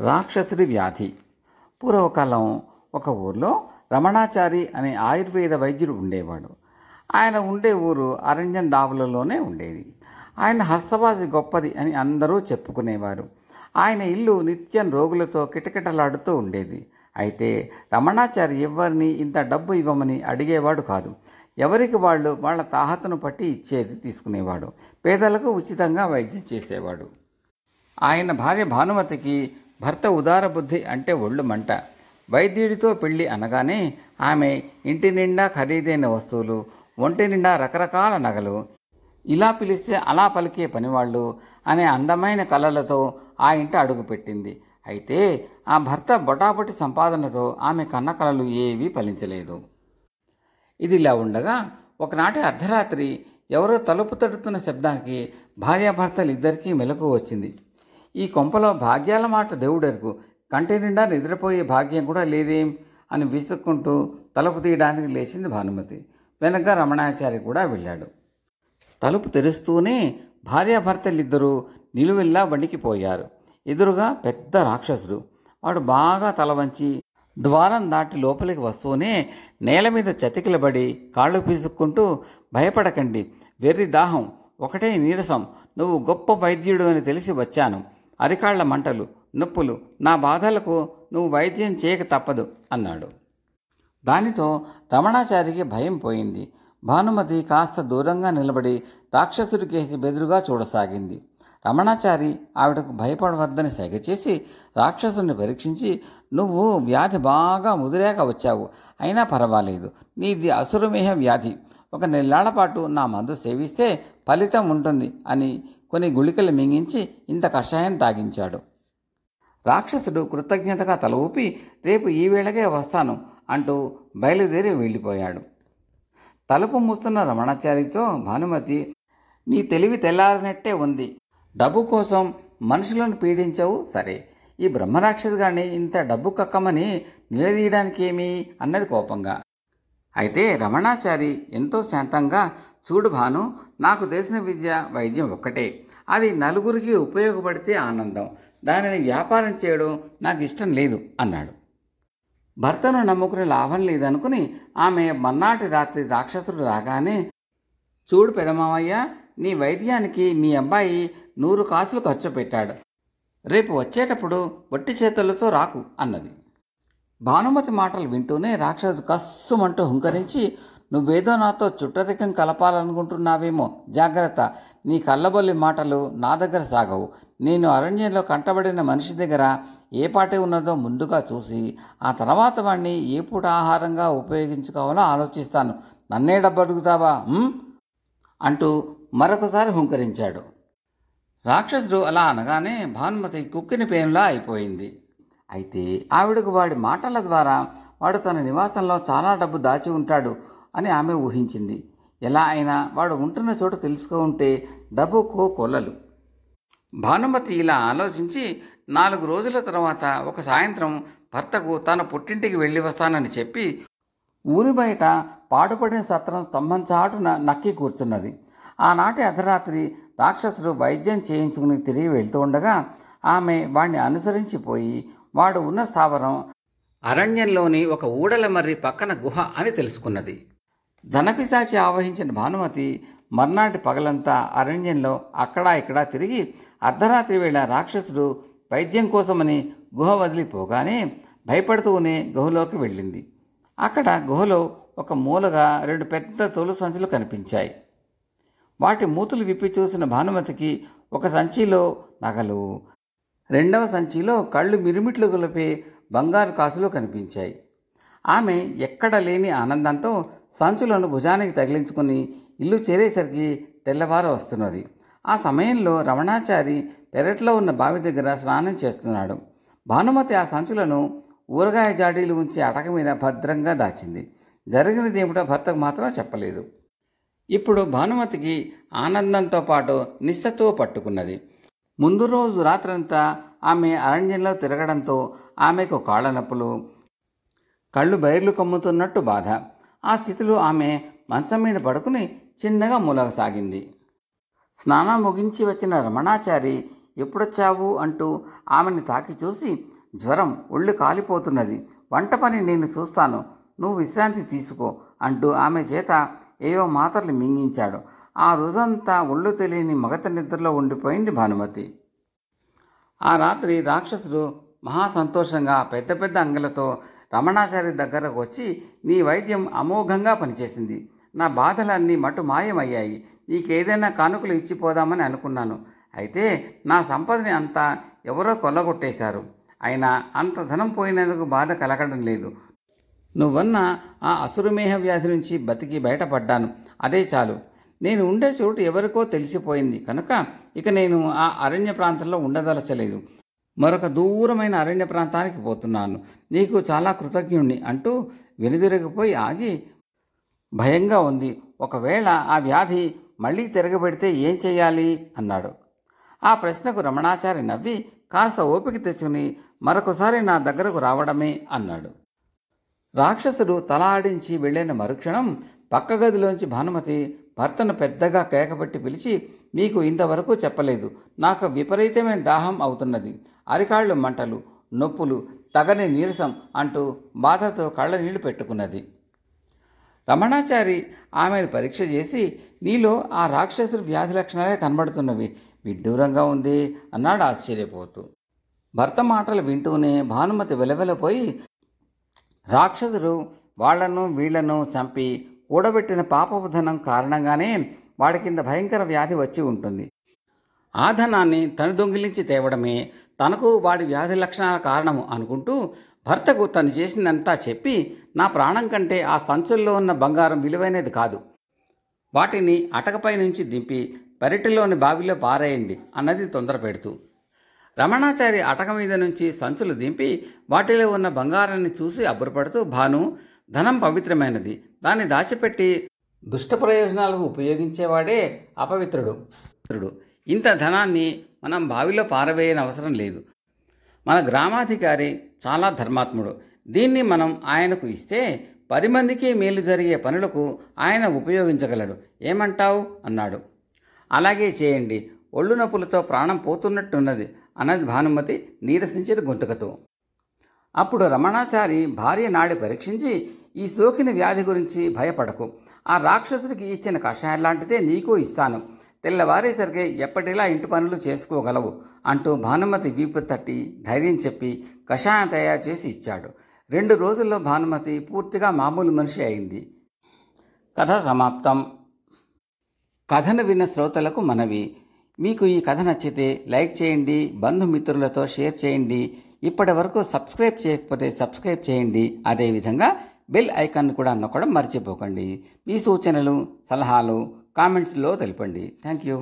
రాక్షసుడి వ్యాధి. పూర్వకాలం ఒక ఊర్లో రమణాచారి అనే ఆయుర్వేద వైద్యుడు ఉండేవాడు. ఆయన ఉండే ఊరు అరణ్యం దావులలోనే ఉండేది. ఆయన హస్తవాసి గొప్పది అని అందరూ చెప్పుకునేవారు. ఆయన ఇల్లు నిత్యం రోగులతో కిటకిటలాడుతూ ఉండేది. అయితే రమణాచారి ఎవరిని ఇంత డబ్బు ఇవ్వమని అడిగేవాడు కాదు. ఎవరికి వాళ్ళు వాళ్ళ తాహతను పట్టి ఇచ్చేది తీసుకునేవాడు. పేదలకు ఉచితంగా వైద్యం చేసేవాడు. ఆయన భార్య భానుమతికి భర్త ఉదార బుద్ధి అంటే ఒళ్ళు మంట. వైద్యుడితో పెళ్ళి అనగానే ఆమె ఇంటి నిండా ఖరీదైన వస్తువులు, ఒంటి నిండా రకరకాల నగలు, ఇలా పిలిస్తే అలా పలికే పనివాళ్ళు అనే అందమైన కళలతో ఆ ఇంట అడుగుపెట్టింది. అయితే ఆ భర్త బొటాబొటి సంపాదనతో ఆమె కన్న కలలు ఏవీ ఫలించలేదు. ఇదిలా ఉండగా ఒకనాటి అర్ధరాత్రి ఎవరో తలుపు తడుతున్న శబ్దానికి భార్యాభర్తలు ఇద్దరికీ మెలకువ వచ్చింది. ఈ కొంపలో భాగ్యాల మాట దేవుడెరుకు, కంటి నిండా నిద్రపోయే భాగ్యం కూడా లేదేం అని విసుక్కుంటూ తలుపు తీయడానికి లేచింది భానుమతి. వెనక రమణాచారి కూడా వెళ్ళాడు. తలుపు తెరుస్తూనే భార్యాభర్తలిద్దరూ నిలువెల్లా వణికిపోయారు. ఎదురుగా పెద్ద రాక్షసుడు. వాడు బాగా తల వంచి ద్వారం దాటి లోపలికి వస్తూనే నేల మీద చతికిలబడి కాళ్ళు పీసుక్కుంటూ, భయపడకండి, వెర్రి దాహం, ఒకటే నీరసం, నువ్వు గొప్ప వైద్యుడు అని తెలిసి వచ్చాను. అరికాళ్ల మంటలు, నొప్పులు, నా బాధలకు నువ్వు వైద్యం చేయక తప్పదు అన్నాడు. దానితో రమణాచారికి భయం పోయింది. భానుమతి కాస్త దూరంగా నిలబడి రాక్షసుడి కేసి బెదురుగా చూడసాగింది. రమణాచారి ఆవిడకు భయపడవద్దని సైగ చేసి రాక్షసుని పరీక్షించి, నువ్వు వ్యాధి బాగా ముదిరాక వచ్చావు, అయినా పర్వాలేదు, నీది అసురమేహ వ్యాధి, ఒక నెల్లాళ్ల పాటు నా మందు సేవిస్తే ఫలితం ఉంటుంది అని కొన్ని గుళికలు మింగించి ఇంత కషాయం తాగించాడు. రాక్షసుడు కృతజ్ఞతగా తల ఊపి, రేపు ఈ వేళకే వస్తాను అంటూ బయలుదేరి వెళ్ళిపోయాడు. తలుపు మూస్తున్న రమణాచారితో భానుమతి, నీ తెలివి తెల్లారినట్టే ఉంది, డబ్బు కోసం మనుషులను పీడించవు సరే, ఈ బ్రహ్మరాక్షసుగాన్ని ఇంత డబ్బు కక్కమని నిలదీయడానికి ఏమీ అన్నది కోపంగా. అయితే రమణాచారి ఎంతో శాంతంగా, చూడు భాను, నాకు తెలిసిన విద్య వైద్యం ఒక్కటే, అది నలుగురికి ఉపయోగపడితే ఆనందం, దానిని వ్యాపారం చేయడం నాకు ఇష్టం లేదు అన్నాడు. భర్తను నమ్ముకునే లాభం లేదనుకుని ఆమె మర్నాటి రాత్రి రాక్షసుడు రాగానే, చూడు పెదమావయ్య, నీ వైద్యానికి మీ అబ్బాయి 100 కాసులు ఖర్చు పెట్టాడు, రేపు వచ్చేటప్పుడు వట్టి చేతులతో రాకు అన్నది. భానుమతి మాటలు వింటూనే రాక్షసుడు కస్సుమంటూ హుంకరించి, నువ్వేదో నాతో చుట్టరికం కలపాలనుకుంటున్నావేమో, జాగ్రత్త, నీ కళ్ళబొల్లి మాటలు నా దగ్గర సాగవు, నేను అరణ్యంలో కంటబడిన మనిషి దగ్గర ఏ పాటే ఉన్నదో ముందుగా చూసి ఆ తర్వాత వాడిని ఏ పూట ఆహారంగా ఉపయోగించుకోవాలో ఆలోచిస్తాను, నన్నే డబ్బు అడుగుతావా అంటూ మరొకసారి హుంకరించాడు. రాక్షసుడు అలా అనగానే భానుమతి కుక్కిని పేనులా అయిపోయింది. అయితే ఆవిడకు వాడి మాటల ద్వారా వాడు తన నివాసంలో చాలా డబ్బు దాచి ఉంటాడు అని ఆమె ఊహించింది. ఎలా అయినా వాడు ఉంటున్న చోటు తెలుసుకుంటే డబ్బుకు కొల్లలు. భానుమతి ఇలా ఆలోచించి 4 రోజుల తర్వాత ఒక సాయంత్రం భర్తకు తన పుట్టింటికి వెళ్ళి వస్తానని చెప్పి ఊరి బయట పాడుపడిన సత్రం స్తంభం చాటున నక్కి కూర్చున్నది. ఆనాటి అర్ధరాత్రి రాక్షసుడు వైద్యం చేయించుకుని తిరిగి వెళ్తూ ఉండగా ఆమె వాణ్ణి అనుసరించిపోయి వాడు ఉన్న స్థావరం అరణ్యంలోని ఒక ఊడల మర్రి పక్కన గుహ అని తెలుసుకున్నది. ధనపిశాచి ఆవహించిన భానుమతి మర్నాటి పగలంతా అరణ్యంలో అక్కడా ఇక్కడా తిరిగి అర్ధరాత్రి వేళ రాక్షసుడు వైద్యం కోసమని గుహ వదిలిపోగానే భయపడుతూనే గుహలోకి వెళ్ళింది. అక్కడ గుహలో ఒక మూలగా 2 పెద్ద తోలు సంచులు కనిపించాయి. వాటి మూతులు విప్పి చూసిన భానుమతికి ఒక సంచిలో నగలు, 2వ సంచిలో కళ్ళు మిరుమిట్లు గొలిపే బంగారు కాసులు కనిపించాయి. ఆమె ఎక్కడ లేని ఆనందంతో సంచులను భుజానికి తగిలించుకుని ఇల్లు చేరేసరికి తెల్లవారు వస్తున్నది. ఆ సమయంలో రమణాచారి పెరట్లో ఉన్న బావి దగ్గర స్నానం చేస్తున్నాడు. భానుమతి ఆ సంచులను ఊరగాయ జాడీలు ఉంచి అటక మీద భద్రంగా దాచింది. జరిగినదేమిటో భర్తకు మాత్రం చెప్పలేదు. ఇప్పుడు భానుమతికి ఆనందంతో పాటు నిస్సత్తువ పట్టుకున్నది. ముందు రోజు రాత్రంతా ఆమె అరణ్యంలో తిరగడంతో ఆమెకు కాళ్ళ నొప్పులు, కళ్ళు బైర్లు కమ్ముతున్నట్టు బాధ. ఆ స్థితిలో ఆమె మంచం మీద పడుకుని చిన్నగా మూలగసాగింది. స్నానం ముగించి వచ్చిన రమణాచారి ఎప్పుడొచ్చావు అంటూ ఆమెని తాకి చూసి, జ్వరం, ఒళ్ళు కాలిపోతున్నది, వంట పని నేను చూస్తాను, నువ్వు విశ్రాంతి తీసుకో అంటూ ఆమె చేత ఏవో మాత్రలు మింగించాడు. ఆ రోజంతా ఒళ్ళు తెలియని మగత నిద్రలో ఉండిపోయింది భానుమతి. ఆ రాత్రి రాక్షసుడు మహా సంతోషంగా పెద్ద పెద్ద అంగలతో రమణాచారి దగ్గరకు వచ్చి, నీ వైద్యం అమోఘంగా పనిచేసింది, నా బాధలన్నీ మటు మాయమయ్యాయి, నీకేదైనా కానుకలు ఇచ్చిపోదామని అనుకున్నాను, అయితే నా సంపదని అంతా ఎవరో కొల్లగొట్టేశారు, అయినా అంత ధనం పోయినందుకు బాధ కలగడం లేదు, నువ్వన్న ఆ అసురమేహ వ్యాధి నుంచి బతికి బయటపడ్డాను, అదే చాలు, నేను ఉండే చోటు ఎవరికో తెలిసిపోయింది కనుక ఇక నేను ఆ అరణ్య ప్రాంతంలో ఉండదలచలేదు, మరొక దూరమైన అరణ్య ప్రాంతానికి పోతున్నాను, నీకు చాలా కృతజ్ఞుణ్ణి అంటూ వెనుదిరిగిపోయి ఆగి, భయంగా ఉంది, ఒకవేళ ఆ వ్యాధి మళ్ళీ తిరగబెడితే ఏం చెయ్యాలి అన్నాడు. ఆ ప్రశ్నకు రమణాచారి నవ్వి, కాస్త ఓపిక తెచ్చుకుని మరొకసారి నా దగ్గరకు రావడమే అన్నాడు. రాక్షసుడు తల ఆడించి వెళ్ళిన మరుక్షణం పక్క గదిలోంచి భానుమతి భర్తను పెద్దగా కేకపెట్టి పిలిచి, మీకు ఇంతవరకు చెప్పలేదు, నాకు విపరీతమైన దాహం అవుతున్నది, అరికాళ్ళు మంటలు, నొప్పులు, తగని నీరసం అంటూ బాధతో కళ్ళ నీళ్లు పెట్టుకున్నది. రమణాచారి ఆమెను పరీక్ష చేసి, నీలో ఆ రాక్షసుడి వ్యాధి లక్షణాలే కనబడుతున్నవి, విడ్డూరంగా ఉంది అన్నాడు ఆశ్చర్యపోతూ. భర్త మాటలు వింటూనే భానుమతి వెలవెలపోయి, రాక్షసుడు వాళ్లను వీళ్లను చంపి కూడబెట్టిన పాపపు ధనం కారణంగానే వాడి కింద భయంకర వ్యాధి వచ్చి ఉంటుంది, ఆ ధనాన్ని తను దొంగిలించి తేవడమే తనకు వాడి వ్యాధి లక్షణాల కారణము అనుకుంటూ భర్తకు తను చేసిందంతా చెప్పి, నా ప్రాణం కంటే ఆ సంచుల్లో ఉన్న బంగారం విలువైనది కాదు, వాటిని అటకపై నుంచి దింపి పెరటిలోని బావిలో పారేయండి అన్నది తొందర పెడుతూ. రమణాచారి అటక మీద నుంచి సంచులు దింపి వాటిలో ఉన్న బంగారాన్ని చూసి అబ్బురపడుతూ, భాను, ధనం పవిత్రమైనది, దాన్ని దాచిపెట్టి దుష్ట ప్రయోజనాలకు ఉపయోగించేవాడే అపవిత్రుడు, ఇంత ధనాన్ని మనం బావిలో పారవేయని అవసరం లేదు, మన గ్రామాధికారి చాలా ధర్మాత్ముడు, దీన్ని మనం ఆయనకు ఇస్తే 10 మందికి మేలు జరిగే పనులకు ఆయన ఉపయోగించగలడు, ఏమంటావు అన్నాడు. అలాగే చేయండి, ఒళ్ళు నొప్పులతో ప్రాణం పోతున్నట్టున్నది అన్నది భానుమతి నీరసించిన గొంతుకతో. అప్పుడు రమణాచారి భార్య నాడి పరీక్షించి, ఈ సోకిన వ్యాధి గురించి భయపడకు, ఆ రాక్షసుడికి ఇచ్చిన కషాయం లాంటిదే నీకు ఇస్తాను, తెల్లవారేసరికి ఎప్పటిలా ఇంటి పనులు చేసుకోగలవు అంటూ భానుమతి వీపు తట్టి ధైర్యం చెప్పి కషాయం తయారు చేసి ఇచ్చాడు. 2 రోజుల్లో భానుమతి పూర్తిగా మామూలు మనిషి అయింది. కథ సమాప్తం. కథను విన్న శ్రోతలకు మనవి, మీకు ఈ కథ నచ్చితే లైక్ చేయండి, బంధుమిత్రులతో షేర్ చేయండి, ఇప్పటి వరకు సబ్స్క్రైబ్ చేయకపోతే సబ్స్క్రైబ్ చేయండి, అదేవిధంగా బెల్ ఐకాన్ కూడా నొక్కడం మర్చిపోకండి. మీ సూచనలు, సలహాలు కామెంట్స్లో తెలపండి. Thank you.